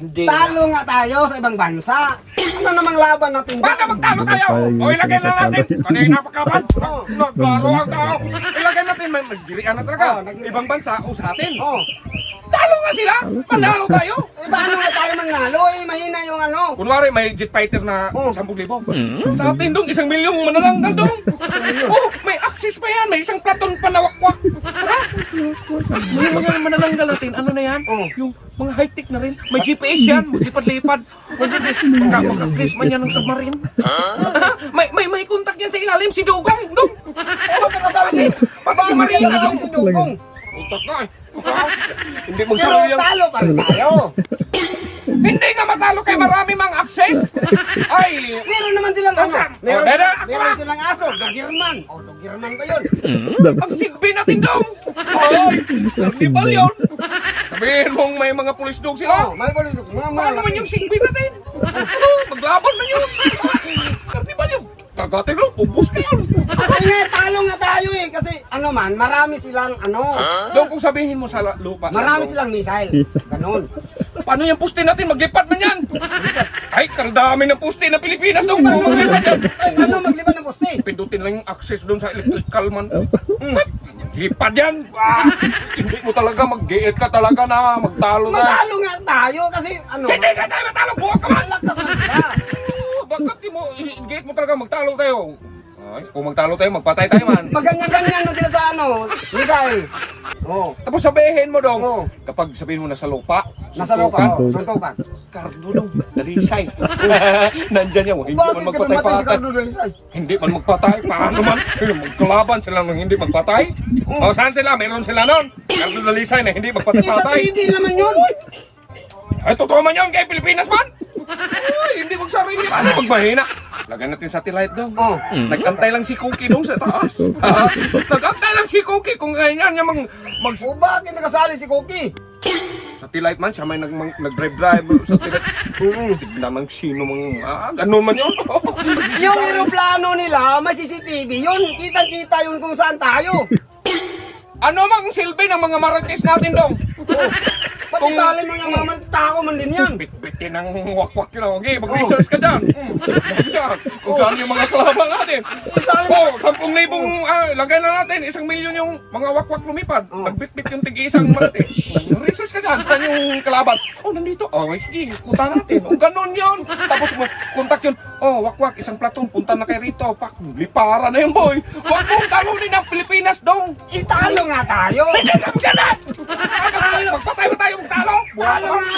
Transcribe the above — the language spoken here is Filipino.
Hindi. Talo nga tayo sa ibang bansa. Ano namang laban natin? Paano magtalo tayo? O ilagay na natin. Kanina pa kapan. Naglaro ang tao. Ilagay natin. May magdirian na talaga. Ibang bansa o sa atin. Oh. Talo nga sila. Panalo tayo. Eh, paano nga tayo manalo? Eh, mahina yung ano. Kunwari may jet fighter na 10,000. Sa atin dong 1 milyong manananggal dong. Oh, may access pa yan. May isang platon panawakwak. May mga manananggal natin. Ano na yan? Yung mga high-tech na rin. May GPS yan. Lipad-lipad. Magka-Chris man yan ng submarine. May contact yan sa ilalim. Si Dugong. Dong. Oh, pati si Marina dong. Si Dugong. Contact na eh. Hindi Pero magsarili yan. talo pa rin tayo. Hindi nga matalo kay marami mang access. Ay, Meron naman silang ano. Meron, meron. meron silang aso. Dogirman. O, Dogirman ba yun? ang sigbi natin dong. Ay, carnival yun. Sabihin mong may mga pulis dog sila. Oh, may balik. Paano naman yung sigbi natin? Maglaban na yun. Carnival yun. Kagatin lang, pupus ka yun. Ay nga, talo nga tayo eh. Kasi ano man, marami silang ano. Dong, kung sabihin mo sa lupa. Marami dong, silang missile. Ganon. Paano yung puste natin? Maglipat man yan. Ay, kardami ng puste na Pilipinas dong. Kung maglipat yan. Ay, ano maglipat ng poste? Pindutin lang yung access doon sa electrical man. Lipad yan. Hindi mo talaga mag-giit ka talaga na magtalo na. Matalo nga tayo kasi ano. Hindi ka tayo matalo. Buwag ka man. Lakas mo sila. Bakit di mo, i-giit mo talaga magtalo tayo? Ay, kung magtalo tayo, magpatay tayo man. Maganyan-ganyan na sila sa ano. Missile. Oh. Tapos sabihin mo dong, Oo. kapag sabihin mo nasa lupa, Nasa lupa. Oh, suntukan. Cardo dong, dalisay. Nandyan yan, hindi man Bakit ka namatay si magpatay-patay. Cardo Dalisay? Hindi man magpatay, paano man? Magkalaban sila nang hindi magpatay. O saan sila? Meron sila nun. Cardo dalisay na hindi Sa magpatay-patay. TV naman yun. Ay, totoo man yun kay Pilipinas man. Ay, hindi magsarili. Paano magmahina? Lagyan natin satellite dong. Oh. Nagantay lang si Cookie dong sa taas. Nagantay lang si Cookie kung ganyan niya mag O bakit nakasali si Cookie? satellite man siya may nag-drive satellite. Tignan man sino mang ganun man yun. Yung aeroplano nila, may CCTV yun. Kitang-kita yun kung saan tayo. Ano mang silbi ng mga marites natin dong? Pati salin mo yung mga tao man din yan. Bit-bitin ng wakwak yun. Okay, mag-research ka dyan. Yan. Kung saan yung mga kalaban natin. Oh, 10,000 lagay na natin. 1 milyon yung mga wakwak lumipad. Nagbit-bit yung tig-isang marate. Research ka dyan. Saan yung kalaban? Oh, nandito. Oh, sige, punta natin. Oh, ganun yun. Tapos contact yun. Oh, wakwak, isang platon. Punta na kayo rito. Pak, lipara na yun, boy. Wag mong talunin ang Pilipinas, dong. Italo nga tayo. Diyan lang, diyan lang. Magpatay ba tayo magtalo? Talo nga